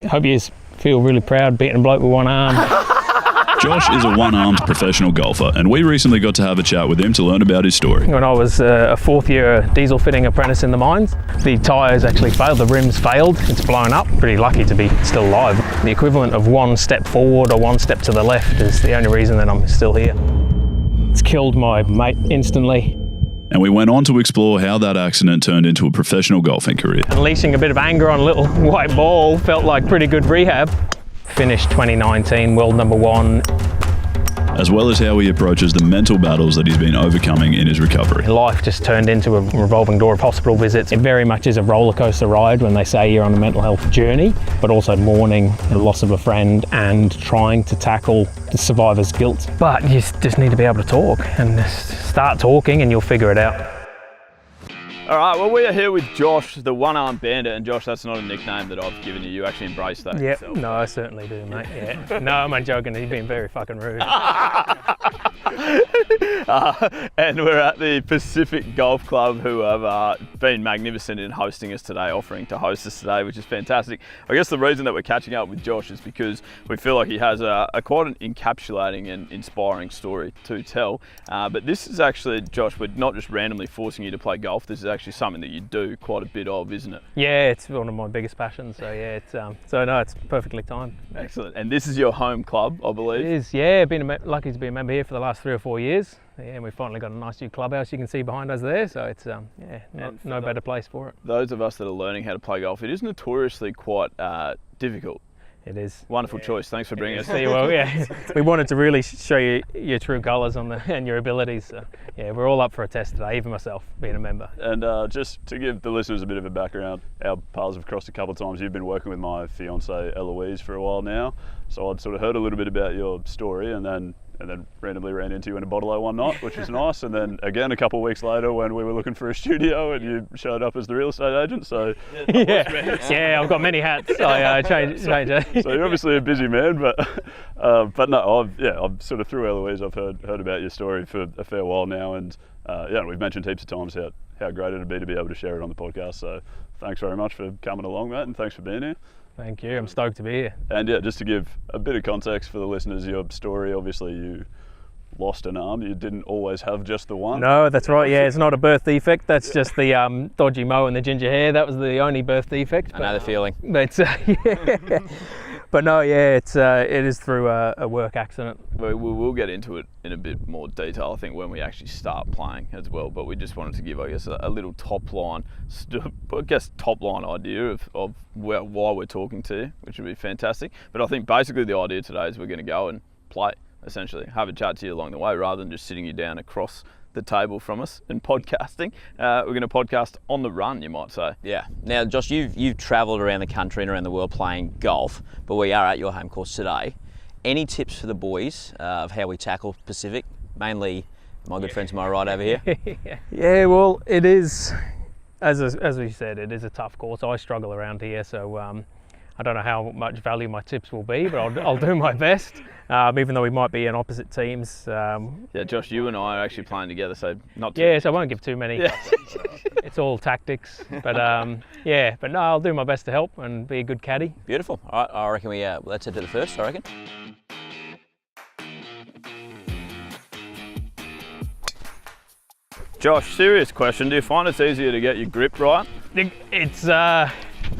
hope you feel really proud beating a bloke with one arm. Josh is a one-armed professional golfer, and we recently got to have a chat with him to learn about his story. When I was a fourth year diesel fitting apprentice in the mines, the tyres actually failed, the rims failed, it's blown up. Pretty lucky to be still alive. The equivalent of one step forward or one step to the left is the only reason that I'm still here. It's killed my mate instantly. And we went on to explore how that accident turned into a professional golfing career. Unleashing a bit of anger on a little white ball felt like pretty good rehab. Finished 2019 world number 1. As well as how he approaches the mental battles that he's been overcoming in his recovery. Life just turned into a revolving door of hospital visits. It very much is a roller coaster ride when they say you're on a mental health journey, but also mourning the loss of a friend and trying to tackle the survivor's guilt. But you just need to be able to talk and just start talking and you'll figure it out. All right, well, we are here with Josh, the one-armed bandit, and Josh, that's not a nickname that I've given you. You actually embrace that. Yep, no, I certainly do, mate. Yeah. No, I'm not joking. He's been very fucking rude. And we're at the Pacific Golf Club, who have been magnificent in hosting us today, offering to host us today, which is fantastic. I guess the reason that we're catching up with Josh is because we feel like he has a quite an encapsulating and inspiring story to tell. But this is actually, Josh, we're not just randomly forcing you to play golf. This is actually something that you do quite a bit of, isn't it? Yeah, it's one of my biggest passions. So yeah, it's perfectly timed. Excellent. And this is your home club, I believe. It is. Yeah, been lucky to be a member here for the last 3 or 4 years. Yeah, and we've finally got a nice new clubhouse you can see behind us there. So it's no better place for it. Those of us that are learning how to play golf, it is notoriously quite difficult. It is. Wonderful choice. Thanks for bringing us. Well, yeah, we wanted to really show you your true colours and your abilities. So, yeah, we're all up for a test today, even myself, being a member. And just to give the listeners a bit of a background, our paths have crossed a couple of times. You've been working with my fiancée Eloise for a while now, so I'd sort of heard a little bit about your story, and then randomly ran into you in a bottle one night, which was nice. And then again a couple of weeks later when we were looking for a studio and you showed up as the real estate agent. So yeah, I've got many hats. I changed it. So you're obviously a busy man, but no, I've sort of through Eloise I've heard about your story for a fair while now, and we've mentioned heaps of times how great it'd be to be able to share it on the podcast. So thanks very much for coming along, mate, and thanks for being here. Thank you, I'm stoked to be here. And yeah, just to give a bit of context for the listeners, your story, obviously you lost an arm. You didn't always have just the one. No, that's right, yeah, it's not a birth defect, that's just the dodgy mo and the ginger hair. That was the only birth defect. I know the feeling. But, yeah. But no, yeah, it is through a work accident. We'll get into it in a bit more detail, I think, when we actually start playing as well. But we just wanted to give, I guess, a little top line idea of why we're talking to you, which would be fantastic. But I think basically the idea today is we're going to go and play, essentially, have a chat to you along the way, rather than just sitting you down across the table from us and podcasting. We're going to podcast on the run, you might say. Yeah. Now, Josh, you've travelled around the country and around the world playing golf, but we are at your home course today. Any tips for the boys of how we tackle Pacific? Mainly my good friend to my right over here. Yeah, well, it is, as we said, it is a tough course. I struggle around here, so I don't know how much value my tips will be, but I'll do my best. Even though we might be in opposite teams. Yeah, Josh, you and I are actually playing together, so not too... Yeah, so I won't give too many. Yeah. It's all tactics, but but no, I'll do my best to help and be a good caddy. Beautiful. All right, I reckon let's head to the first, I reckon. Josh, serious question. Do you find it's easier to get your grip right? It's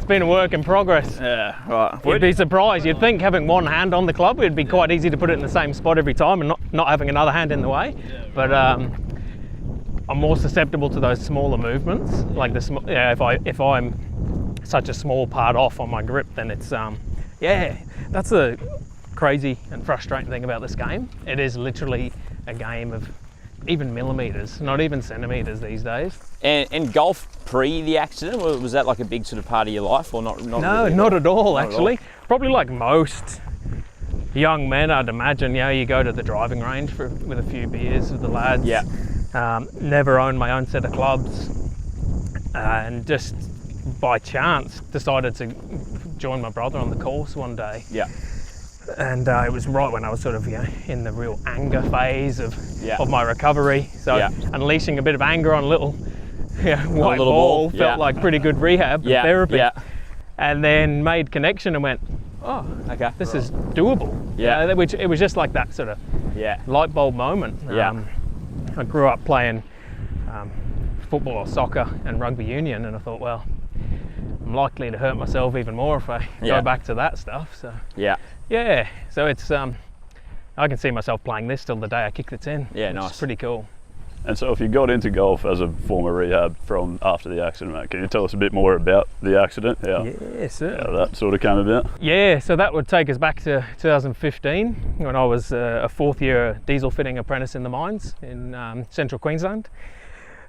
been a work in progress. Yeah, right. You'd be surprised. You'd think having one hand on the club, it'd be quite easy to put it in the same spot every time and not having another hand in the way. But I'm more susceptible to those smaller movements. Like if I'm such a small part off on my grip, then it's that's a crazy and frustrating thing about this game. It is literally a game of even millimetres, not even centimetres these days. And golf pre the accident, was that like a big sort of part of your life, or not? No, really? Not at all, actually. Probably like most young men, I'd imagine. You go to the driving range with a few beers with the lads. Yeah. Never owned my own set of clubs, and just by chance decided to join my brother on the course one day. Yeah. And it was right when I was sort of in the real anger phase of my recovery. So unleashing a bit of anger on a little white ball felt like pretty good rehab and therapy. Yeah. And then made connection and went, oh, Okay. this is doable. Yeah. Which it was just like that sort of Yeah. light bulb moment. Yeah. I grew up playing football or soccer and rugby union, and I thought, well, I'm likely to hurt myself even more if I Yeah. go back to that stuff. So Yeah. yeah, so it's I can see myself playing this till the day I kick the tin. Yeah, which nice. is pretty cool. And so if you got into golf as a former rehab from after the accident, mate, can you tell us a bit more about the accident? Yeah, certainly. How that sort of came about? Yeah, so that would take us back to 2015 when I was a fourth year diesel fitting apprentice in the mines in central Queensland.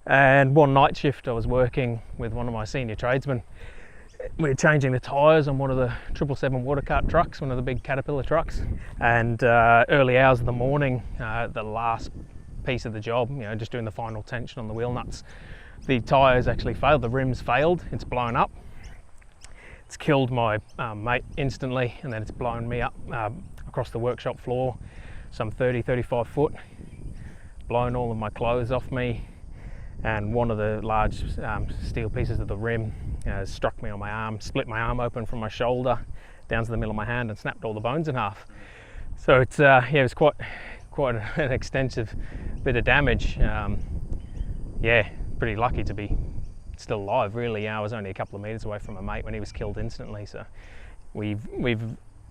And one night shift I was working with one of my senior tradesmen. We were changing the tyres on one of the 777 water cart trucks, one of the big Caterpillar trucks. And early hours of the morning, the last piece of the job, just doing the final tension on the wheel nuts, the tyres actually failed, the rims failed, it's blown up. It's killed my mate instantly, and then it's blown me up across the workshop floor, some 35 foot, blown all of my clothes off me, and one of the large steel pieces of the rim struck me on my arm, split my arm open from my shoulder down to the middle of my hand and snapped all the bones in half. So it's it was quite an extensive bit of damage. Yeah, pretty lucky to be still alive, really. I was only a couple of metres away from my mate when he was killed instantly. So we've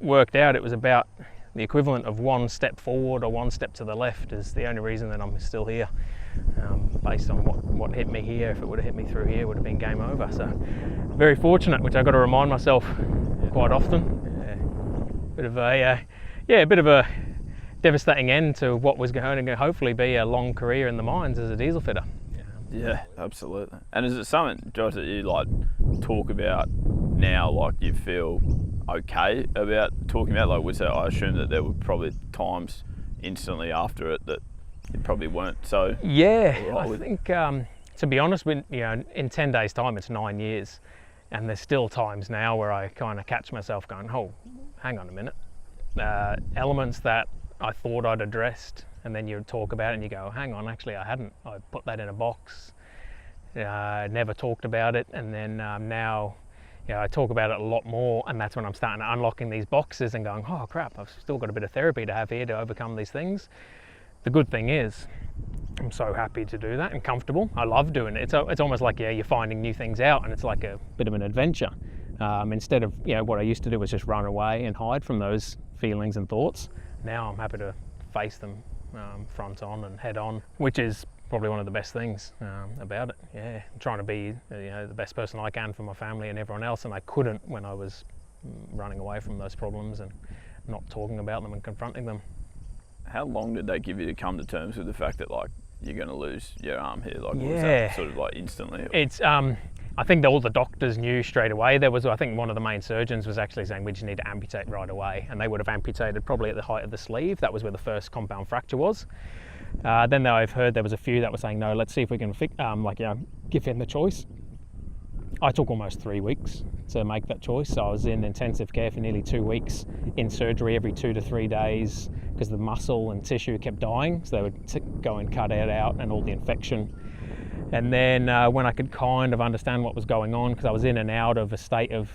worked out it was about the equivalent of one step forward or one step to the left is the only reason that I'm still here. Based on what hit me here, if it would have hit me through here, it would have been game over. So very fortunate, which I've got to remind myself quite often. Bit of a devastating end to what was going to hopefully be a long career in the mines as a diesel fitter. Yeah, absolutely. And is it something, Josh, that you like talk about now, like you feel okay about talking about? Like, which I assume that there were probably times instantly after it that you probably weren't so. Yeah, right I with. think to be honest, in 10 days' time, it's 9 years, and there's still times now where I kind of catch myself going, "Oh, hang on a minute." Elements that I thought I'd addressed, and then you talk about it and you go, "Hang on, actually I hadn't. I put that in a box. Never talked about it." And then now, I talk about it a lot more, and that's when I'm starting to unlocking these boxes and going, "Oh crap, I've still got a bit of therapy to have here to overcome these things." The good thing is, I'm so happy to do that and comfortable. I love doing it. It's almost like you're finding new things out, and it's like a bit of an adventure. Instead of what I used to do was just run away and hide from those feelings and thoughts. Now I'm happy to face them front on and head on, which is probably one of the best things about it. Yeah, I'm trying to be the best person I can for my family and everyone else, and I couldn't when I was running away from those problems and not talking about them and confronting them. How long did they give you to come to terms with the fact that like you're going to lose your arm here? Like, was Yeah. that sort of like instantly? It's I think all the doctors knew straight away. I think one of the main surgeons was actually saying we just need to amputate right away, and they would have amputated probably at the height of the sleeve. That was where the first compound fracture was. Then I've heard there was a few that were saying no, let's see if we can give him the choice. I took almost 3 weeks to make that choice. So I was in intensive care for nearly 2 weeks, in surgery every 2 to 3 days because the muscle and tissue kept dying. So they would go and cut it out and all the infection. And then when I could kind of understand what was going on, because I was in and out of a state of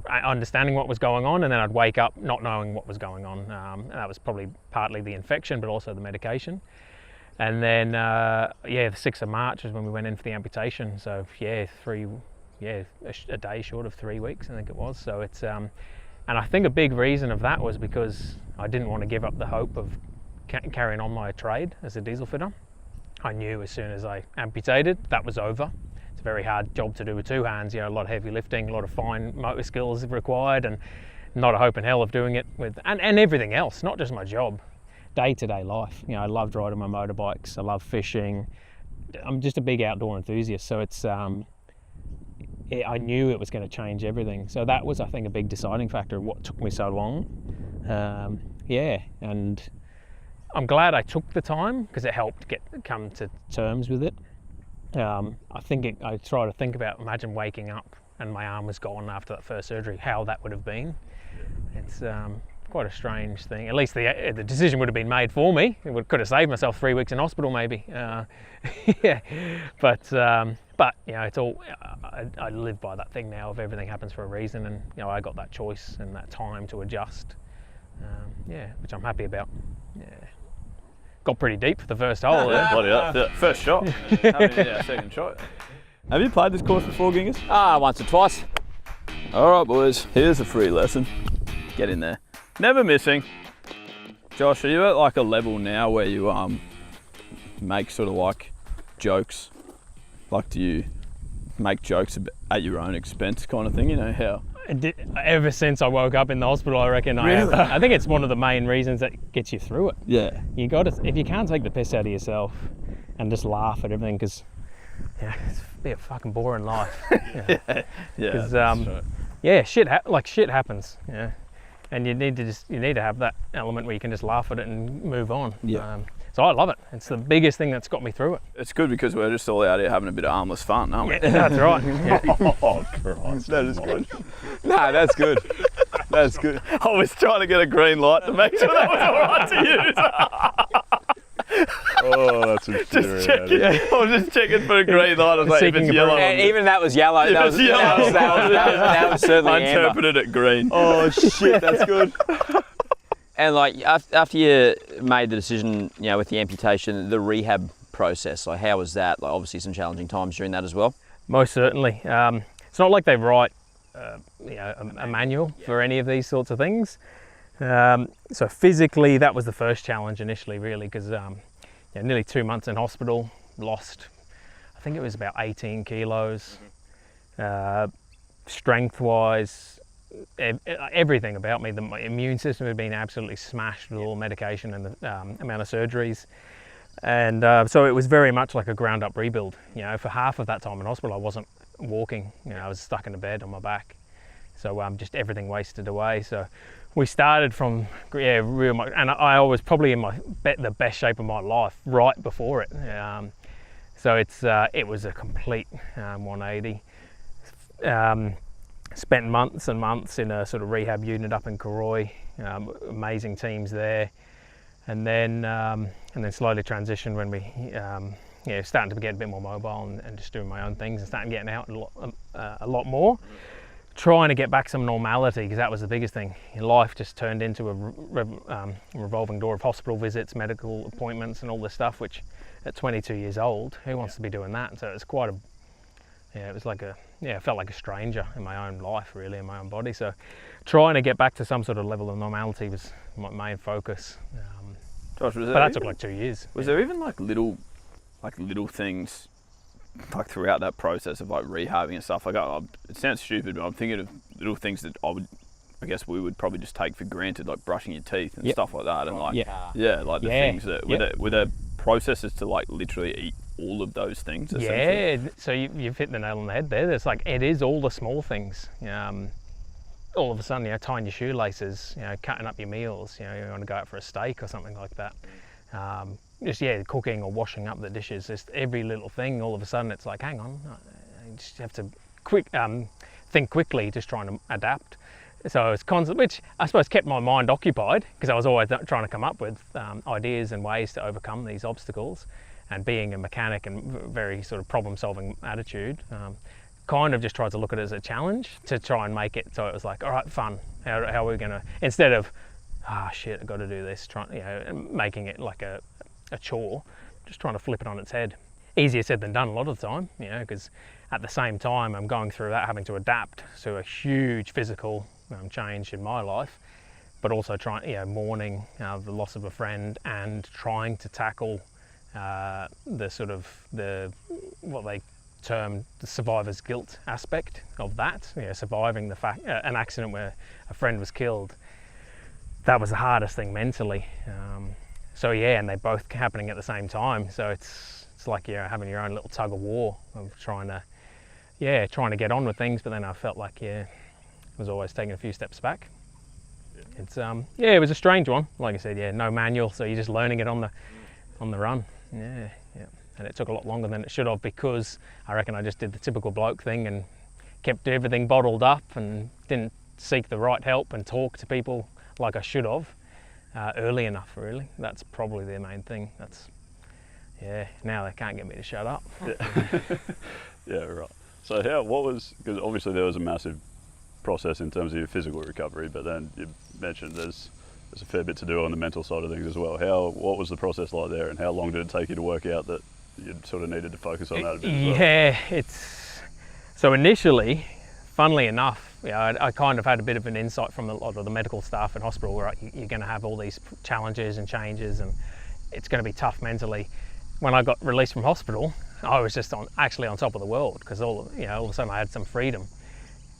understanding what was going on, and then I'd wake up not knowing what was going on. And that was probably partly the infection, but also the medication. And then, the 6th of March is when we went in for the amputation. So a day short of 3 weeks, I think it was. So it's, and I think a big reason of that was because I didn't want to give up the hope of carrying on my trade as a diesel fitter. I knew as soon as I amputated, that was over. It's a very hard job to do with two hands, a lot of heavy lifting, a lot of fine motor skills required, and not a hope in hell of doing it with, and everything else, not just my job, day-to-day life. I loved riding my motorbikes, I love fishing. I'm just a big outdoor enthusiast, so it's, I knew it was going to change everything. So that was, I think, a big deciding factor of what took me so long. And I'm glad I took the time because it helped come to terms with it. I try to think about, imagine waking up and my arm was gone after that first surgery, how that would have been. It's quite a strange thing. At least the decision would have been made for me. Could have saved myself 3 weeks in hospital maybe. But But it's all, I live by that thing now of everything happens for a reason, and I got that choice and that time to adjust, which I'm happy about. Yeah. Got pretty deep for the first hole there. Bloody hell. First shot. Second shot. Have you played this course before, Gingus? Once or twice. All right, boys. Here's a free lesson. Get in there. Never missing. Josh, are you at like a level now where you make sort of like jokes? Like, do you make jokes at your own expense kind of thing? How? Ever since I woke up in the hospital, I reckon I have. I think it's one of the main reasons that gets you through it. Yeah. You got to, if you can't take the piss out of yourself and just laugh at everything, because it's be a fucking boring life. Shit happens. Yeah, and you need to have that element where you can just laugh at it and move on. Yeah. So I love it. It's the biggest thing that's got me through it. It's good because we're just all out here having a bit of harmless fun, aren't we? Yeah, that's right. Yeah. Oh, Christ. That is good. No, that's good. That's good. I was trying to get a green light to make sure that was all right to use. Oh, that's Just checking. I was just checking for a green light. I was like, if it's yellow. Even that was yellow. That was certainly I amber. interpreted it green. Oh, shit, that's good. And like after you made the decision, with the amputation, the rehab process, like how was that? Like obviously some challenging times during that as well. Most certainly. It's not like they write, a manual for any of these sorts of things. So physically, that was the first challenge initially, really, because nearly 2 months in hospital, lost, I think it was about 18 kilos. Strength-wise, everything about me, my immune system had been absolutely smashed with all medication and the amount of surgeries. And so it was very much like a ground up rebuild. For half of that time in hospital, I wasn't walking. I was stuck in a bed on my back. So just everything wasted away. So we started from, real much, and I was probably in the best shape of my life right before it. So it was a complete 180. Spent months and months in a sort of rehab unit up in Karoi, amazing teams there, and then slowly transitioned when we starting to get a bit more mobile and just doing my own things and starting getting out a lot more, trying to get back some normality, because that was the biggest thing. Life just turned into a revolving door of hospital visits, medical appointments, and all this stuff. Which at 22 years old, who wants to be doing that? So it's quite it was like I felt like a stranger in my own life, really, in my own body. So trying to get back to some sort of level of normality was my main focus. Josh, that took like 2 years. Was there even like little things like throughout that process of like rehabbing and stuff? Like, it sounds stupid, but I'm thinking of little things that I guess we would probably just take for granted, like brushing your teeth and stuff like that, and like the things that were there processes to like literally eat all of those things. Yeah, so you've hit the nail on the head there. There's like, it is all the small things. All of a sudden, tying your shoelaces, cutting up your meals, you want to go out for a steak or something like that. Cooking or washing up the dishes, just every little thing, all of a sudden it's like, hang on, you just have to think quickly, just trying to adapt. So it's constant, which I suppose kept my mind occupied, because I was always trying to come up with ideas and ways to overcome these obstacles. And being a mechanic and very sort of problem-solving attitude, kind of just tried to look at it as a challenge to try and make it so it was like, all right, fun. How are we going to, instead of, shit, I've got to do this, making it like a chore, just trying to flip it on its head. Easier said than done a lot of the time, because at the same time I'm going through that, having to adapt to a huge physical change in my life, but also mourning the loss of a friend and trying to tackle what they term the survivor's guilt aspect of that. Surviving the fact an accident where a friend was killed, that was the hardest thing mentally. And they're both happening at the same time. So it's like you're having your own little tug of war of trying to get on with things. But then I felt like I was always taking a few steps back. It's it was a strange one. Like I said, no manual, so you're just learning it on the run. Yeah. And it took a lot longer than it should have, because I reckon I just did the typical bloke thing and kept everything bottled up and didn't seek the right help and talk to people like I should have early enough, really. That's probably the main thing. Now they can't get me to shut up. Yeah, right. So what was, because obviously there was a massive process in terms of your physical recovery, but then you mentioned there's a fair bit to do on the mental side of things as well. What was the process like there, and how long did it take you to work out that you sort of needed to focus on that a bit as well? Yeah, so initially, funnily enough, I kind of had a bit of an insight from a lot of the medical staff at hospital, where you're going to have all these challenges and changes, and it's going to be tough mentally. When I got released from hospital, I was just actually on top of the world, because all of a sudden I had some freedom.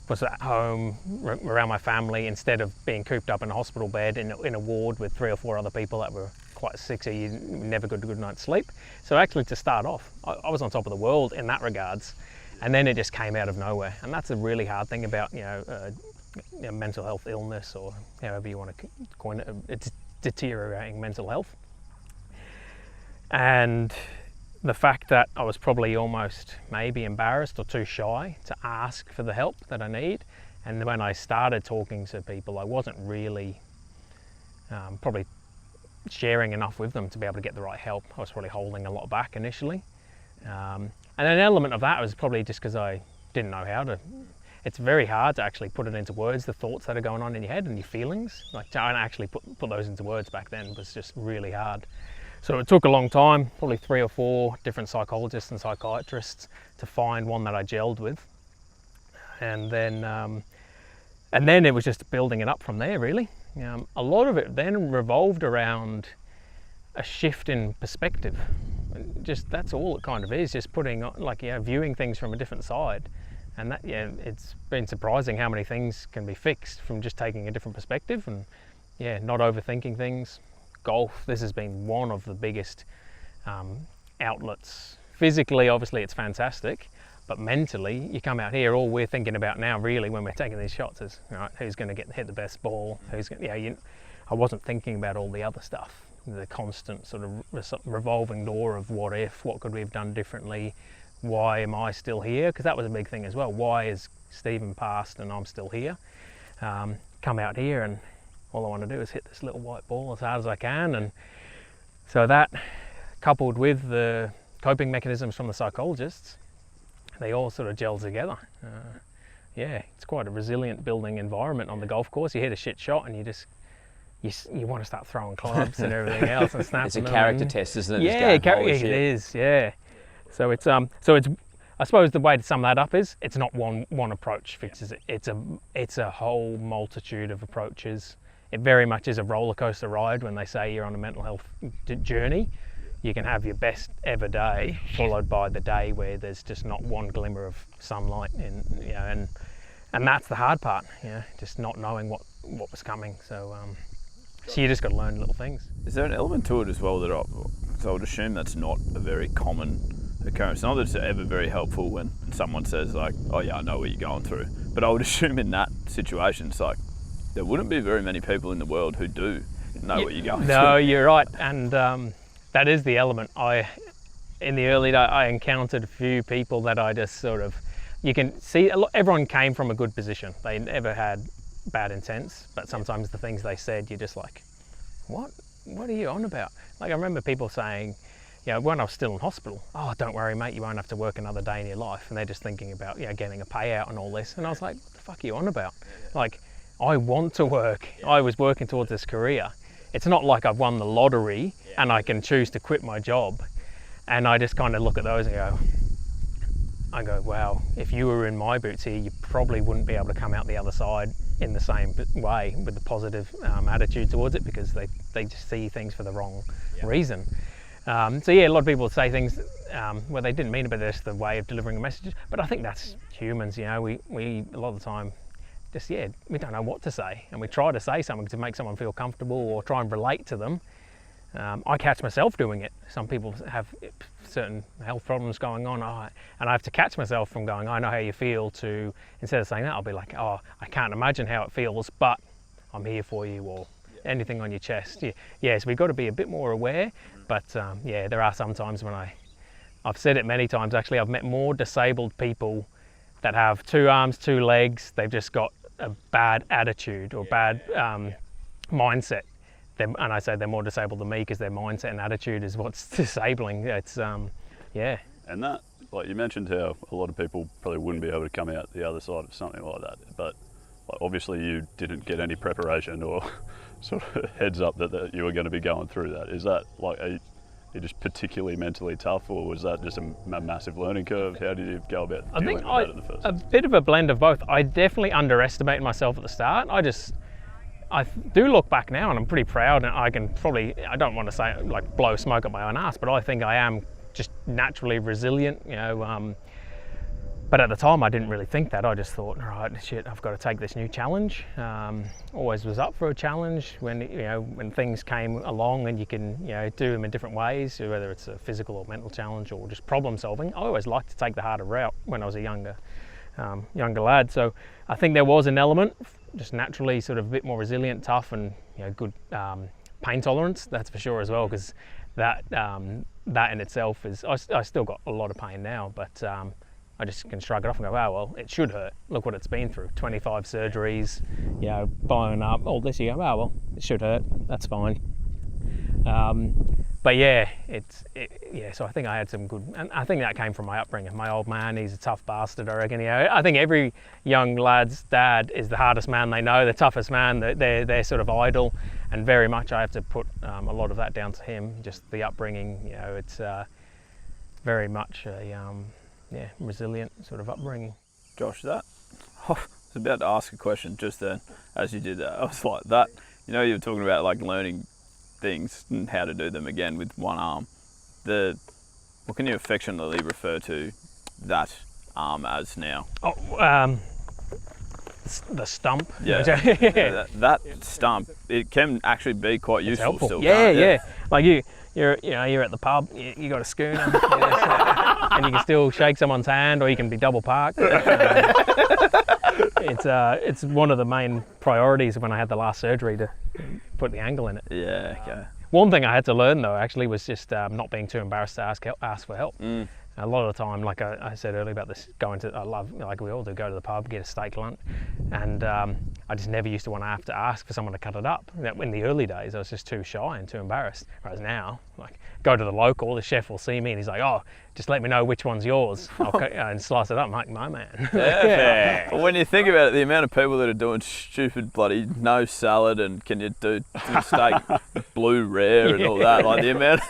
Was at home around my family, instead of being cooped up in a hospital bed in a ward with 3 or 4 other people that were quite sick, so you never got a good night's sleep. So actually, to start off, I was on top of the world in that regards, and then it just came out of nowhere. And that's a really hard thing about mental health illness, or however you want to coin it. It's deteriorating mental health. And the fact that I was probably almost maybe embarrassed or too shy to ask for the help that I need. And when I started talking to people, I wasn't really probably sharing enough with them to be able to get the right help. I was probably holding a lot back initially. And an element of that was probably just because I didn't know how to. It's very hard to actually put it into words, the thoughts that are going on in your head and your feelings. Like, trying to actually put those into words back then was just really hard. So it took a long time, probably 3 or 4 different psychologists and psychiatrists to find one that I gelled with. And then it was just building it up from there, really. A lot of it then revolved around a shift in perspective. Just, that's all it kind of is, just putting, viewing things from a different side. And that, it's been surprising how many things can be fixed from just taking a different perspective, and not overthinking things. Golf, this has been one of the biggest outlets. Physically, obviously, it's fantastic, but mentally, you come out here, all we're thinking about now, really, when we're taking these shots is, right, who's going to hit the best ball? I wasn't thinking about all the other stuff, the constant sort of revolving door of what if, what could we have done differently, why am I still here? Because that was a big thing as well. Why is Stephen passed and I'm still here? Come out here and all I want to do is hit this little white ball as hard as I can. And so that, coupled with the coping mechanisms from the psychologists, they all sort of gel together. It's quite a resilient building environment on the golf course. You hit a shit shot and you want to start throwing clubs and everything else and snapping. It's a character test, isn't it? Yeah, it is. Yeah. So it's I suppose the way to sum that up is, it's not one approach fixes it. It's a whole multitude of approaches. It very much is a roller coaster ride when they say you're on a mental health journey. You can have your best ever day followed by the day where there's just not one glimmer of sunlight, and that's the hard part. Just not knowing what was coming. So you just got to learn little things. Is there an element to it as well that I would assume that's not a very common occurrence? Not that it's ever very helpful when someone says like, "Oh yeah, I know what you're going through," but I would assume in that situation, it's like, there wouldn't be very many people in the world who do know what you're going through. No, you're right, and that is the element. In the early day, I encountered a few people that I just sort of, you can see, everyone came from a good position. They never had bad intents, but sometimes the things they said, you're just like, what are you on about? Like, I remember people saying, when I was still in hospital, "Oh, don't worry, mate, you won't have to work another day in your life." And they're just thinking about, getting a payout and all this. And I was like, what the fuck are you on about? Like, I want to work. I was working towards this career. It's not like I've won the lottery and I can choose to quit my job. And I just kind of look at those and go, wow, if you were in my boots here, you probably wouldn't be able to come out the other side in the same way with the positive attitude towards it, because they just see things for the wrong reason. A lot of people say things where they didn't mean it, but that's the way of delivering a message. But I think that's humans, we a lot of the time, just, we don't know what to say, and we try to say something to make someone feel comfortable or try and relate to them. I catch myself doing it. Some people have certain health problems going on, and I have to catch myself from going, "I know how you feel," to, instead of saying that, I'll be like, "Oh, I can't imagine how it feels, but I'm here for you," or anything on your chest. So we've got to be a bit more aware, but there are some times when I've said it many times actually, I've met more disabled people that have 2 arms, 2 legs, they've just got a bad attitude or bad mindset. And I say they're more disabled than me because their mindset and attitude is what's disabling. It's And that like you mentioned how a lot of people probably wouldn't be able to come out the other side of something like that, but like obviously you didn't get any preparation or sort of heads up that you were going to be going through that. Is that like you just particularly mentally tough, or was that just a massive learning curve? How did you go about dealing with that at the first? A bit of a blend of both. I definitely underestimated myself at the start. I do look back now and I'm pretty proud, and I don't want to say like blow smoke up my own ass, but I think I am just naturally resilient, you know. But at the time I didn't really think that. I just thought, right, shit, I've got to take this new challenge. Always was up for a challenge when things came along and you can, do them in different ways, whether it's a physical or mental challenge or just problem solving. I always liked to take the harder route when I was a younger lad. So I think there was an element, just naturally sort of a bit more resilient, tough, and good pain tolerance. That's for sure as well, because that in itself is. I still got a lot of pain now, but I just can shrug it off and go, oh well, it should hurt. Look what it's been through. 25 surgeries, bone up, all this. You go, oh well, it should hurt. That's fine. But so I think I had some good, and I think that came from my upbringing. My old man, he's a tough bastard, I reckon. I think every young lad's dad is the hardest man they know, the toughest man, they're sort of idol, and very much I have to put a lot of that down to him, just the upbringing. It's very much a resilient sort of upbringing. Josh, I was about to ask a question just then as you did that. I was like, that, you were talking about like learning things and how to do them again with one arm. What can you affectionately refer to that arm as now? The stump. Yeah. that stump, it can actually be quite useful helpful. still. Yeah. Like you're at the pub, you got a schooner, and you can still shake someone's hand, or you can be double parked. It's one of the main priorities when I had the last surgery, to put the angle in it. Yeah, okay. One thing I had to learn though actually was just not being too embarrassed to ask for help. A lot of the time, like I said earlier about this, I love, like we all do, go to the pub, get a steak lunch, and I just never used to want to have to ask for someone to cut it up. In the early days, I was just too shy and too embarrassed. Whereas now, like, go to the local, the chef will see me and he's like, oh, just let me know which one's yours. I'll cut, and slice it up. I'm like, my man. Yeah. Well, when you think about it, the amount of people that are doing stupid bloody no salad and can you do steak blue rare and all that, like the amount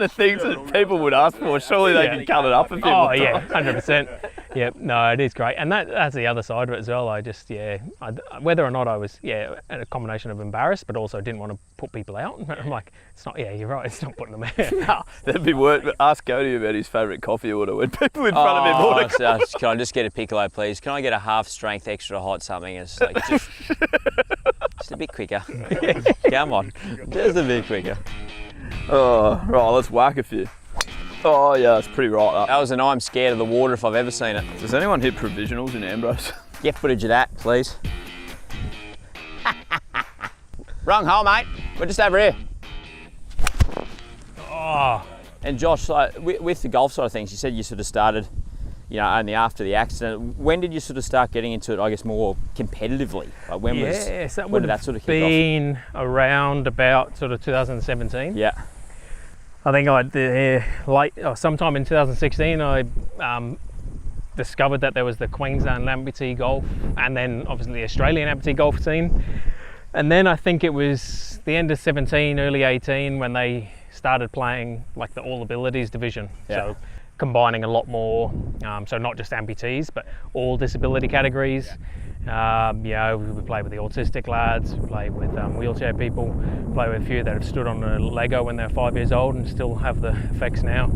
of things that people would ask for, surely they can cut it up a bit. Oh yeah, 100%. Yep, no, it is great, and that's the other side of it as well. I just whether or not I was a combination of embarrassed, but also didn't want to put people out. I'm like, it's not. Yeah, you're right. It's not putting them out. No, that'd be worse. Ask Cody about his favourite coffee order when people in front of him order. So, can I just get a piccolo, please? Can I get a half strength extra hot something? It's like just a bit quicker. Come on, just a bit quicker. Oh, right. Let's whack a few. Oh yeah, it's pretty right. That was an I'm scared of the water if I've ever seen it. Does anyone hit provisionals in Ambrose? Get footage of that, please. Wrong hole, mate. We're just over here. Oh. And Josh, with the golf side of things, you said you sort of started, only after the accident. When did you sort of start getting into it, I guess, more competitively? Like when did that sort of kick been off? Around about sort of 2017. Yeah. I think sometime in 2016, I discovered that there was the Queensland amputee golf, and then obviously the Australian amputee golf scene. And then I think it was the end of 17, early 18 when they started playing like the all abilities division. Yeah. So combining a lot more, so not just amputees, but all disability categories. We play with the autistic lads, we play with wheelchair people, play with a few that have stood on a Lego when they're 5 years old and still have the effects now.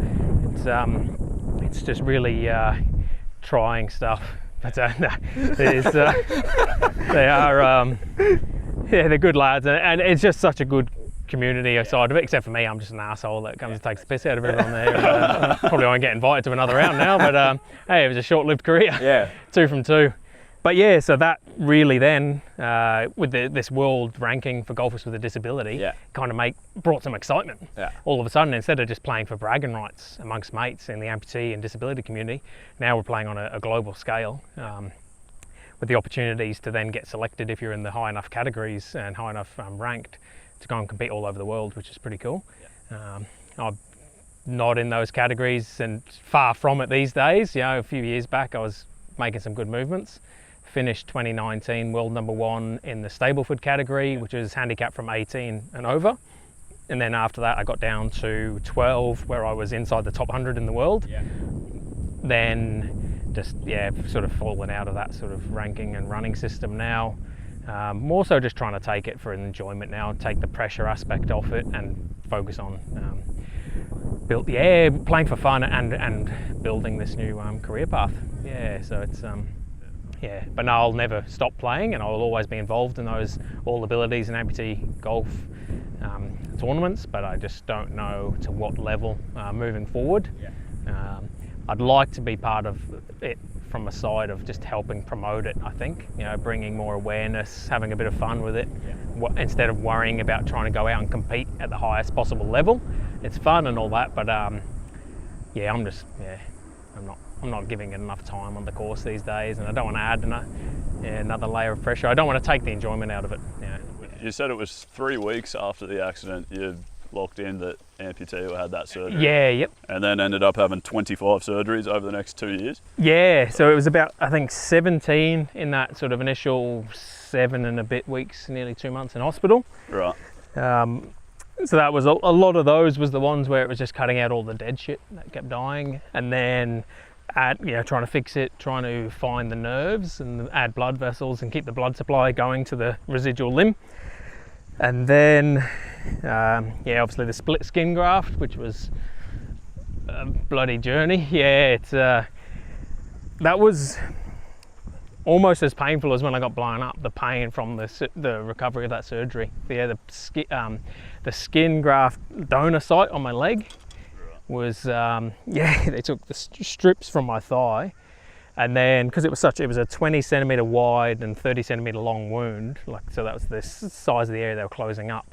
It's just really trying stuff, but they are they're good lads, and it's just such a good community side of it, except for me, I'm just an asshole that comes and takes the piss out of everyone there. Probably won't get invited to another round now, but hey, it was a short-lived career. Yeah. 2 from 2. But yeah, so that really then, with this world ranking for golfers with a disability, kind of brought some excitement. Yeah. All of a sudden, instead of just playing for bragging rights amongst mates in the amputee and disability community, now we're playing on a global scale, with the opportunities to then get selected if you're in the high enough categories and high enough ranked to go and compete all over the world, which is pretty cool. I've not in those categories and far from it these days. You know, a few years back I was making some good movements. Finished 2019 world number 1 in the Stableford category, which is handicap from 18 and over. And then after that I got down to 12, where I was inside the top 100 in the world. Then just, sort of fallen out of that sort of ranking and running system now. More so just trying to take it for an enjoyment now, take the pressure aspect off it and focus on playing for fun and building this new career path. So it's but no, I'll never stop playing, and I'll always be involved in those all abilities and amputee golf tournaments, but I just don't know to what level moving forward. I'd like to be part of it from a side of just helping promote it, I think, bringing more awareness, having a bit of fun with it, instead of worrying about trying to go out and compete at the highest possible level. It's fun and all that, but I'm not giving it enough time on the course these days, and I don't want to add another layer of pressure. I don't want to take the enjoyment out of it. You said it was 3 weeks after the accident you locked in that amputee or had that surgery. Yep. And then ended up having 25 surgeries over the next 2 years. So it was about, I think, 17 in that sort of initial 7 and a bit weeks, nearly 2 months in hospital. Right. So that was a lot of those was the ones where it was just cutting out all the dead shit that kept dying, and then trying to fix it, trying to find the nerves and add blood vessels and keep the blood supply going to the residual limb. And then obviously the split skin graft, which was a bloody journey. That was almost as painful as when I got blown up. The pain from the recovery of that surgery. The skin graft donor site on my leg was they took the strips from my thigh, and then because it was a 20 centimeter wide and 30 centimeter long wound, so that was the size of the area they were closing up.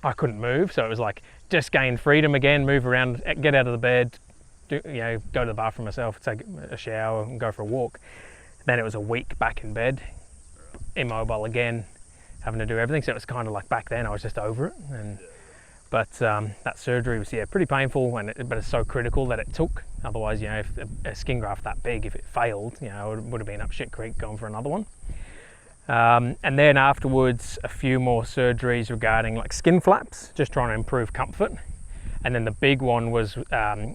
I couldn't move, so it was like just gain freedom again, move around, get out of the bed, go to the bathroom myself, take a shower and go for a walk. Then it was a week back in bed, immobile again, having to do everything. So it was kind of like back then I was just over it. But that surgery was pretty painful, but it's so critical that it took. Otherwise, if a skin graft that big, if it failed, it would have been up shit creek going for another one. And then afterwards, a few more surgeries regarding like skin flaps, just trying to improve comfort. And then the big one was a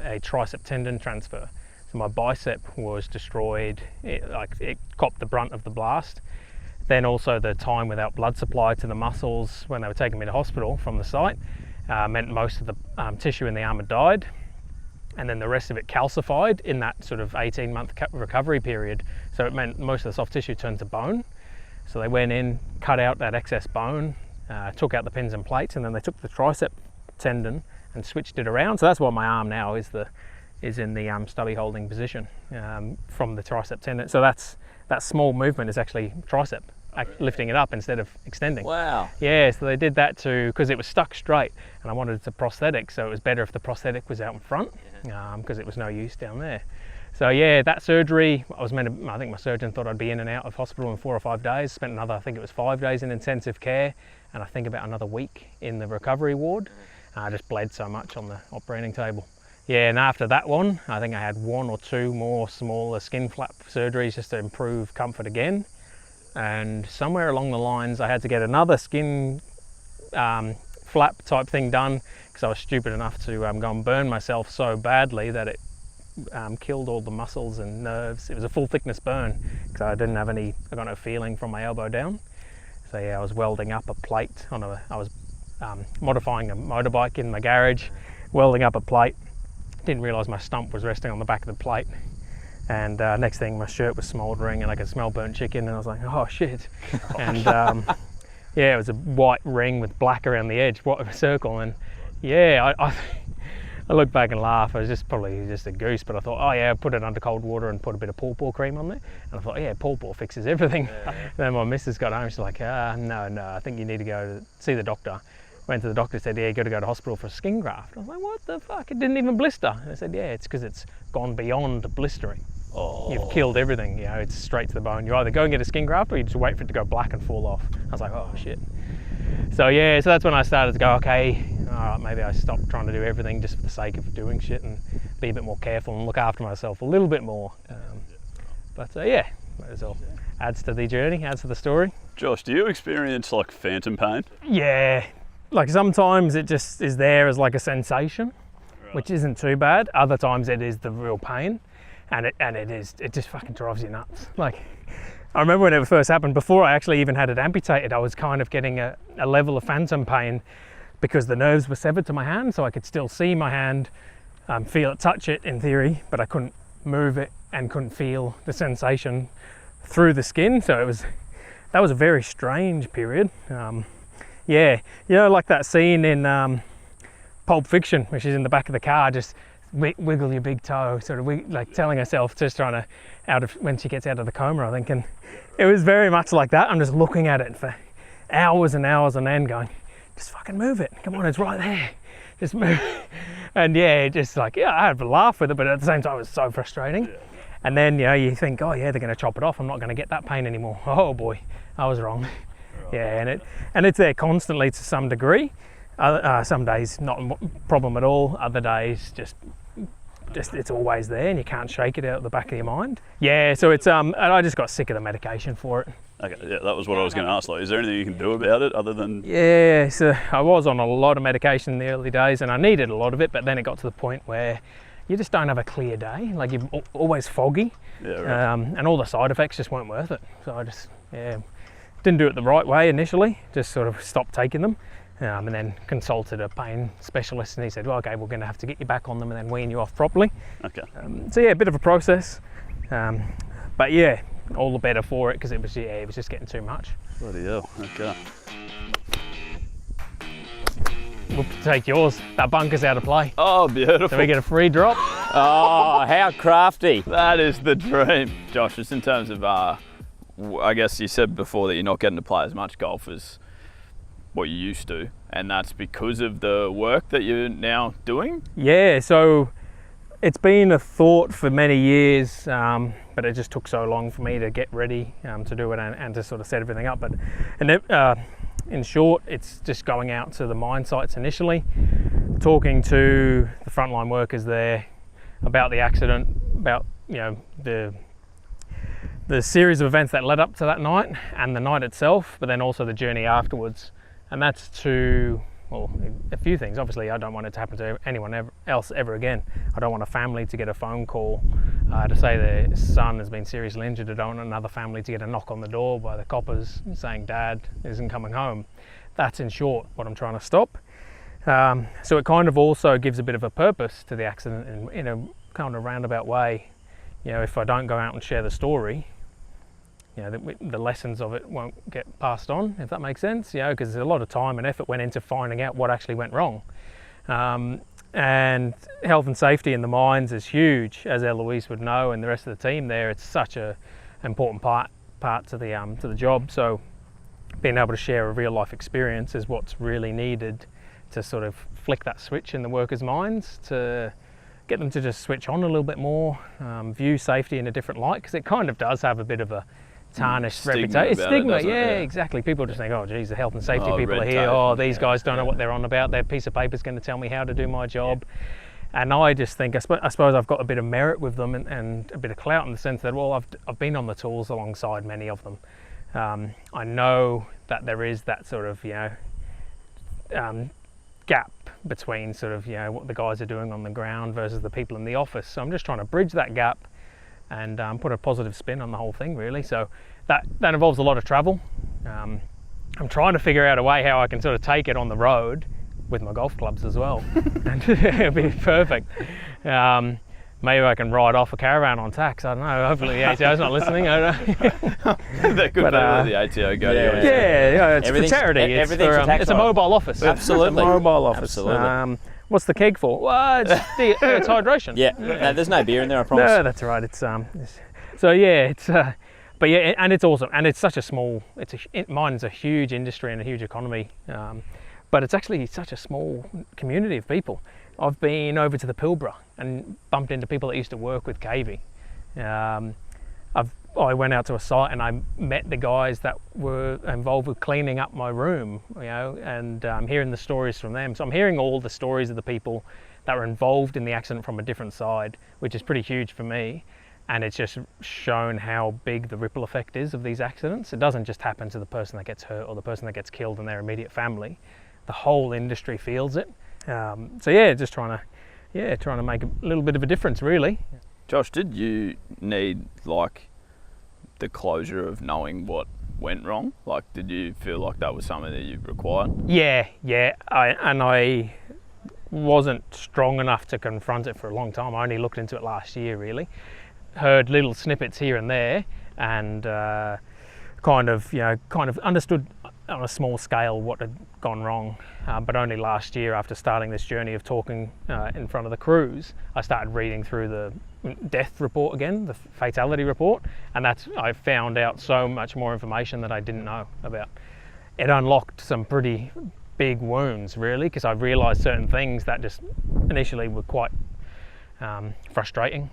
tricep tendon transfer. So my bicep was destroyed. It copped the brunt of the blast. Then also the time without blood supply to the muscles when they were taking me to hospital from the site meant most of the tissue in the arm had died, and then the rest of it calcified in that sort of 18-month recovery period. So it meant most of the soft tissue turned to bone. So they went in, cut out that excess bone, took out the pins and plates, and then they took the tricep tendon and switched it around. So that's why my arm now is in the stubby holding position from the tricep tendon. So that small movement is actually tricep. Lifting it up instead of extending. Wow. So they did that because it was stuck straight, and I wanted it to prosthetic, so it was better if the prosthetic was out in front, because it was no use down there. So that surgery, I think my surgeon thought I'd be in and out of hospital in 4 or 5 days. Spent another, I think it was 5 days in intensive care, and I think about another week in the recovery ward. I just bled so much on the operating table. And after that one, I think I had 1 or 2 more smaller skin flap surgeries just to improve comfort again. And somewhere along the lines I had to get another skin flap type thing done, because I was stupid enough to go and burn myself so badly that it killed all the muscles and nerves. It was a full thickness burn because I got no feeling from my elbow down. So I was welding up a plate I was modifying a motorbike in my garage, welding up a plate. Didn't realise my stump was resting on the back of the plate. And next thing, my shirt was smouldering and I could smell burnt chicken, and I was like, oh shit. And it was a white ring with black around the edge, white circle. And I look back and laugh. I was probably just a goose, but I thought, put it under cold water and put a bit of pawpaw cream on there. And I thought, pawpaw fixes everything. Then my missus got home, she's like, no, I think you need to go see the doctor. Went to the doctor, said, you got to go to hospital for a skin graft. I was like, what the fuck? It didn't even blister. And I said, it's because it's gone beyond blistering. Oh. You've killed everything, it's straight to the bone. You either go and get a skin graft or you just wait for it to go black and fall off. I was like, oh shit. So so that's when I started to go, okay, all right, maybe I stop trying to do everything just for the sake of doing shit and be a bit more careful and look after myself a little bit more. Yeah, might as well. Adds to the journey, adds to the story. Josh, do you experience like phantom pain? Yeah, like sometimes it just is there as like a sensation, which isn't too bad. Other times it is the real pain, and it just fucking drives you nuts. Like, I remember when it first happened, before I actually even had it amputated, I was kind of getting a level of phantom pain because the nerves were severed to my hand, so I could still see my hand, feel it, touch it in theory, but I couldn't move it and couldn't feel the sensation through the skin. So that was a very strange period. Yeah, you know, like that scene in Pulp Fiction, where she's in the back of the car, just wiggle your big toe, sort of like telling herself, just trying to, when she gets out of the coma, I think. And it was very much like that. I'm just looking at it for hours and hours on end going, just fucking move it. Come on, it's right there. Just move. And yeah, just like, yeah, I had a laugh with it, but at the same time it was so frustrating. Yeah. And then, you know, you think, oh yeah, they're going to chop it off. I'm not going to get that pain anymore. Oh boy, I was wrong. Right. Yeah, and it's there constantly to some degree. Some days not a problem at all. Other days just it's always there, and you can't shake it out of the back of your mind. Yeah, so it's and I just got sick of the medication for it. Okay, yeah, that was what I was going to ask. Like, is there anything you can do about it other than? Yeah, so I was on a lot of medication in the early days, and I needed a lot of it. But then it got to the point where you just don't have a clear day. Like, you're always foggy, yeah, right. And all the side effects just weren't worth it. So I just didn't do it the right way initially. Just sort of stopped taking them. And then consulted a pain specialist, and he said, well, okay, we're going to have to get you back on them and then wean you off properly. Okay. So yeah, a bit of a process, but yeah, all the better for it, because it was just getting too much. Bloody hell. Okay. We'll take yours. That bunker's out of play. Oh, beautiful. So we get a free drop. Oh, how crafty. That is the dream. Josh, just in terms of, I guess you said before that you're not getting to play as much golf as what you used to, and that's because of the work that you're now doing? Yeah, so it's been a thought for many years, but it just took so long for me to get ready to do it and to sort of set everything up. But in short, it's just going out to the mine sites initially, talking to the frontline workers there about the accident, about, you know, the series of events that led up to that night and the night itself, but then also the journey afterwards. And that's to, well, a few things. Obviously, I don't want it to happen to anyone else ever again. I don't want a family to get a phone call to say their son has been seriously injured. I don't want another family to get a knock on the door by the coppers saying Dad isn't coming home. That's, in short, what I'm trying to stop. So it kind of also gives a bit of a purpose to the accident in a kind of roundabout way. You know, if I don't go out and share the story, you know, the lessons of it won't get passed on, if that makes sense, you know, because a lot of time and effort went into finding out what actually went wrong. And health and safety in the mines is huge, as Eloise would know, and the rest of the team there. It's such a important part to the job. So being able to share a real life experience is what's really needed to sort of flick that switch in the workers' minds, to get them to just switch on a little bit more, view safety in a different light, because it kind of does have a bit of a tarnished reputation. Stigma, yeah, exactly. People just think, oh geez, the health and safety people are here. Oh, these guys don't know what they're on about. Their piece of paper is going to tell me how to do my job. And I just think, I suppose I've got a bit of merit with them and a bit of clout in the sense that, well, I've been on the tools alongside many of them. I know that there is that sort of, you know, gap between sort of, you know, what the guys are doing on the ground versus the people in the office. So I'm just trying to bridge that gap and put a positive spin on the whole thing, really. So that involves a lot of travel. I'm trying to figure out a way how I can sort of take it on the road with my golf clubs as well. And it'll be perfect. Maybe I can ride off a caravan on tax. I don't know. Hopefully the ATO's not listening. I don't know. That could be where the ATO go. Yeah, it's for charity. It's a mobile office. Absolutely. It's a mobile office. Absolutely. What's the keg for? Well, it's hydration. Yeah, no, there's no beer in there, I promise. No, that's right. So yeah, but yeah, and it's awesome, and it's such a small. Mine's a huge industry and a huge economy, but it's actually such a small community of people. I've been over to the Pilbara and bumped into people that used to work with Cavey. I I went out to a site and I met the guys that were involved with cleaning up my room, and hearing the stories from them. So I'm hearing all the stories of the people that were involved in the accident from a different side, which is pretty huge for me. And it's just shown how big the ripple effect is of these accidents. It doesn't just happen to the person that gets hurt or the person that gets killed and their immediate family. The whole industry feels it. So yeah, just trying to make a little bit of a difference, really. Josh, did you need like the closure of knowing what went wrong? Like, did you feel like that was something that you required? Yeah. I wasn't strong enough to confront it for a long time. I only looked into it last year, really. Heard little snippets here and there, and kind of understood on a small scale what had gone wrong. But only last year, after starting this journey of talking in front of the crews, I started reading through the death report again, the fatality report, and I found out so much more information that I didn't know about. It unlocked some pretty big wounds, really, because I realised certain things that just initially were quite frustrating.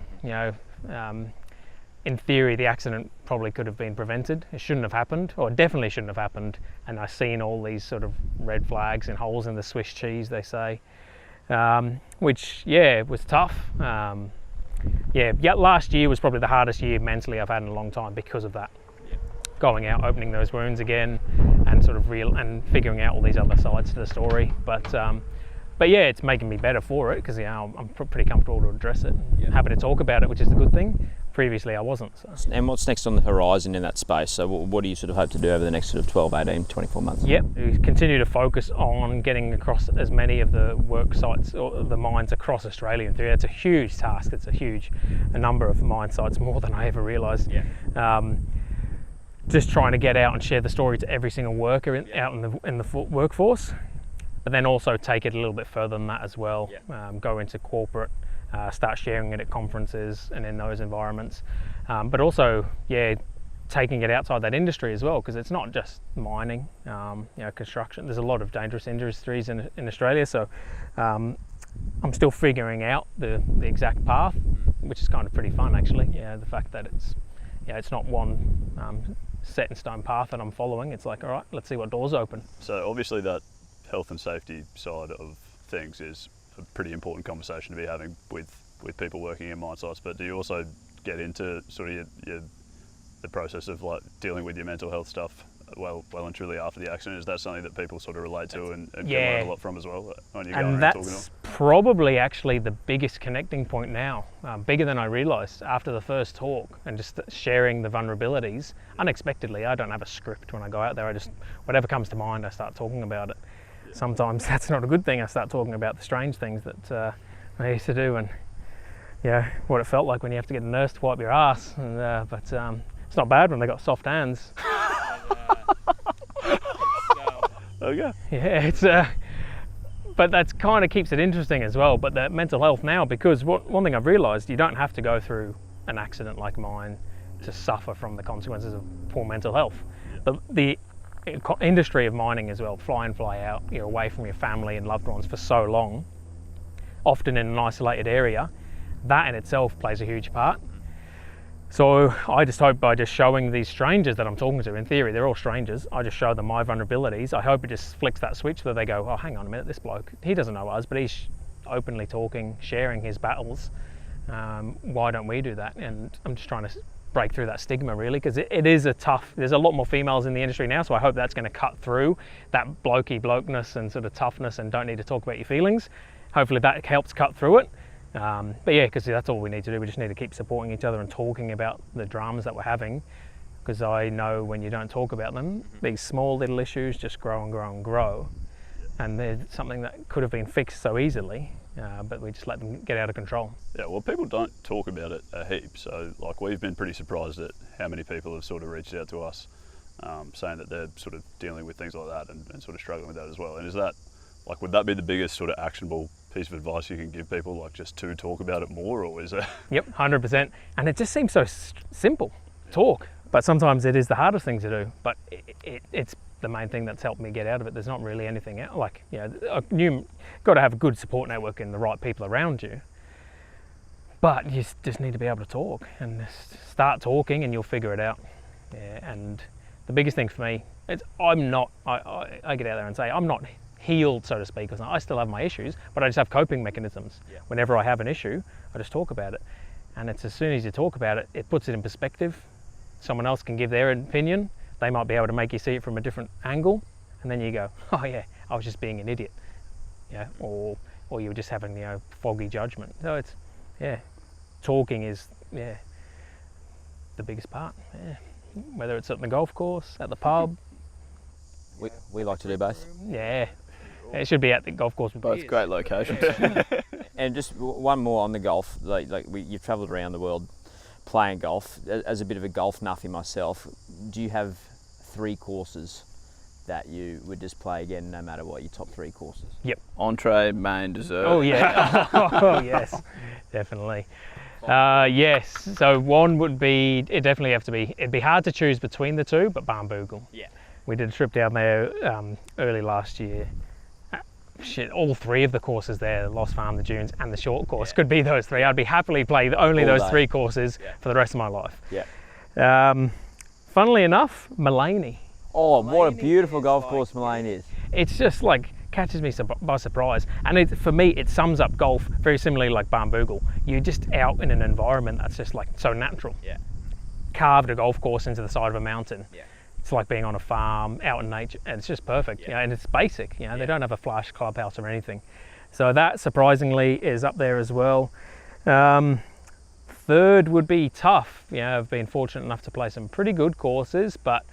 In theory, the accident probably could have been prevented. It shouldn't have happened, or definitely shouldn't have happened. And I've seen all these sort of red flags and holes in the Swiss cheese, they say, which, was tough. Last year was probably the hardest year mentally I've had in a long time because of that. Going out, opening those wounds again, and sort of and figuring out all these other sides to the story. But it's making me better for it, because I'm pretty comfortable to address it. Happy to talk about it, which is the good thing. Previously I wasn't. So. And what's next on the horizon in that space? So what do you sort of hope to do over the next sort of 12, 18, 24 months? Yep, we continue to focus on getting across as many of the work sites or the mines across Australia. It's a huge task. It's a number of mine sites, more than I ever realised. Just trying to get out and share the story to every single worker out in the workforce, but then also take it a little bit further than that as well. Go into corporate, start sharing it at conferences and in those environments, but also taking it outside that industry as well, because it's not just mining, construction. There's a lot of dangerous industries in Australia, so I'm still figuring out the exact path, which is kind of pretty fun, actually. The fact that it's not one set in stone path that I'm following. It's like, all right, let's see what doors open. So obviously that health and safety side of things is a pretty important conversation to be having with people working in mine sites, but do you also get into sort of the process of like dealing with your mental health stuff well and truly after the accident? Is that something that people sort of relate to and can learn a lot from as well when you're going and around talking to them? that's probably actually the biggest connecting point now, bigger than I realised after the first talk, and just sharing the vulnerabilities unexpectedly. I don't have a script when I go out there. I just, whatever comes to mind, I start talking about it. Sometimes that's not a good thing. I start talking about the strange things that I used to do, and what it felt like when you have to get a nurse to wipe your ass. And, but it's not bad when they got soft hands. Okay. It's but that's kind of keeps it interesting as well. But the mental health now, because one thing I've realised, you don't have to go through an accident like mine to suffer from the consequences of poor mental health. The industry of mining as well, fly in, fly out, you're away from your family and loved ones for so long, often in an isolated area, that in itself plays a huge part. So I just hope by just showing these strangers that I'm talking to, in theory they're all strangers, I just show them my vulnerabilities. I hope it just flicks that switch where they go, oh, hang on a minute, this bloke, he doesn't know us, but he's openly talking, sharing his battles. Why don't we do that? And I'm just trying to break through that stigma, really, because it is there's a lot more females in the industry now, so I hope that's going to cut through that blokeness and sort of toughness and don't need to talk about your feelings. Hopefully that helps cut through it. But because that's all we need to do. We just need to keep supporting each other and talking about the dramas that we're having, because I know when you don't talk about them, these small little issues just grow and grow and grow, and they're something that could have been fixed so easily, but we just let them get out of control. Yeah, well, people don't talk about it a heap, so like we've been pretty surprised at how many people have sort of reached out to us saying that they're sort of dealing with things like that and sort of struggling with that as well. And is that, like, would that be the biggest sort of actionable piece of advice you can give people, like just to talk about it more, or is that? Yep, 100%. And it just seems so simple, talk, but sometimes it is the hardest thing to do, but it's the main thing that's helped me get out of it. There's not really anything else. Like, you've got to have a good support network and the right people around you, But you just need to be able to talk and just start talking, and you'll figure it out. Yeah, and the biggest thing for me is I get out there and say I'm not healed, so to speak. I still have my issues, but I just have coping mechanisms. Yeah. Whenever I have an issue, I just talk about it. And it's as soon as you talk about it, it puts it in perspective. Someone else can give their opinion. They might be able to make you see it from a different angle. And then you go, oh yeah, I was just being an idiot. Yeah, or you were just having, foggy judgment. So it's, talking is, the biggest part. Yeah. Whether it's at the golf course, at the pub. We like to do both. Yeah. It should be at the golf course with Both beers. great locations. And just one more on the golf. You've travelled around the world playing golf. As a bit of a golf nuffy myself, do you have 3 courses that you would just play again no matter what, your top 3 courses? Yep. Entree, main, dessert. Oh yeah. Oh yes, definitely. Yes. So one would be, it'd be hard to choose between the 2, but Barnbougle. Yeah. We did a trip down there early last year. All 3 of the courses there, the Lost Farm, the Dunes, and the short course, could be those 3. I'd be happily play only All those day. 3 courses for the rest of my life. Yeah. Funnily enough, Mullaney. Oh, what a beautiful golf course Malane is. It's just like catches me by surprise, and for me it sums up golf very similarly like Barnbougle. You're just out in an environment that's just like so natural. Yeah. Carved a golf course into the side of a mountain. Yeah. It's like being on a farm, out in nature, and it's just perfect. And it's basic. They don't have a flash clubhouse or anything. So that surprisingly is up there as well. Third would be tough. I've been fortunate enough to play some pretty good courses, but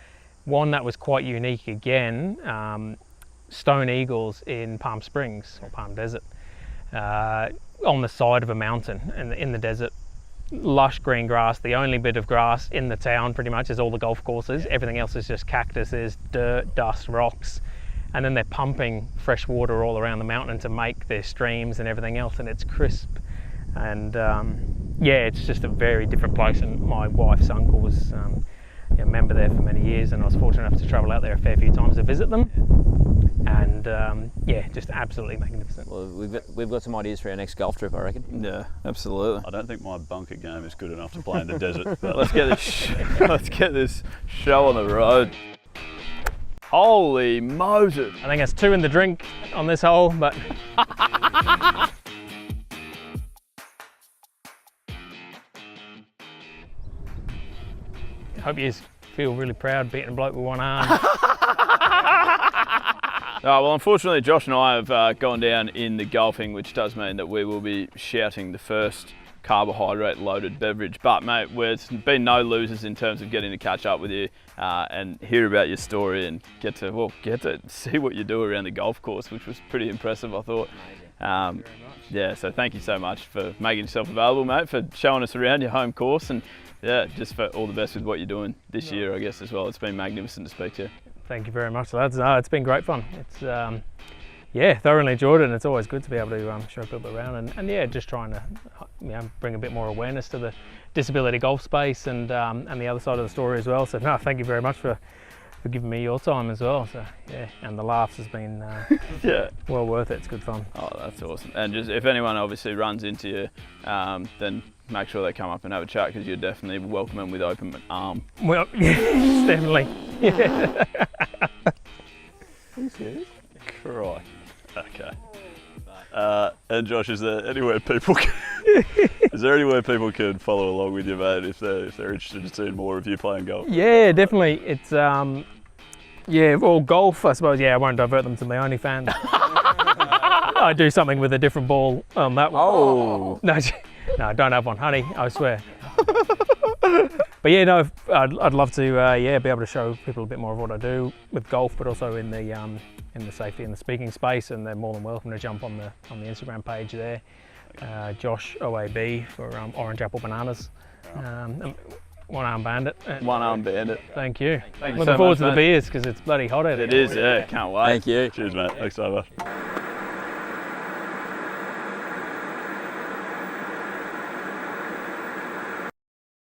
one that was quite unique again, Stone Eagles in Palm Springs or Palm Desert, on the side of a mountain in the desert. Lush green grass. The only bit of grass in the town pretty much is all the golf courses. Everything else is just cactuses, dirt, dust, rocks, and then they're pumping fresh water all around the mountain to make their streams and everything else, and it's crisp. And it's just a very different place. And my wife's uncle was a member there for many years, and I was fortunate enough to travel out there a fair few times to visit them. And just absolutely magnificent. Well, we've got some ideas for our next golf trip, I reckon. Yeah, absolutely. I don't think my bunker game is good enough to play in the desert. But Let's get this show on the road. Holy Moses! I think it's 2 in the drink on this hole, but I hope you feel really proud beating a bloke with one arm. Well, unfortunately, Josh and I have gone down in the golfing, which does mean that we will be shouting the first carbohydrate-loaded beverage. But, mate, there's been no losers in terms of getting to catch up with you and hear about your story and get to see what you do around the golf course, which was pretty impressive, I thought. So thank you so much for making yourself available, mate, for showing us around your home course, and just for all the best with what you're doing this year, I guess, as well. It's been magnificent to speak to you. Thank you very much, lads. It's been great fun. It's thoroughly enjoyed it, and it's always good to be able to show people around and just trying to bring a bit more awareness to the disability golf space and the other side of the story as well. So no, thank you very much for giving me your time as well. So and the laughs has been well worth it. It's good fun. Oh, that's awesome. And just if anyone obviously runs into you, then make sure they come up and have a chat, because you're definitely welcome them with open arm. Well, yes, definitely. Yeah. Are you serious? Right. Okay. And Josh, is there anywhere people can follow along with you, mate, if they're interested in seeing more of you playing golf? Yeah, definitely. It's golf, I suppose. I won't divert them to my OnlyFans. I do something with a different ball on that one. Oh. No, I don't have one, honey, I swear. But I'd love to be able to show people a bit more of what I do with golf, but also in the safety and the speaking space, and they're more than welcome to jump on the Instagram page there. Josh OAB for Orange Apple Bananas. One Arm Bandit. One Arm Bandit. Thank you. Thank you Looking so forward much, to the mate. beers, because it's bloody hot out here. It is, can't wait. Thank you. Cheers, mate. Thanks so much.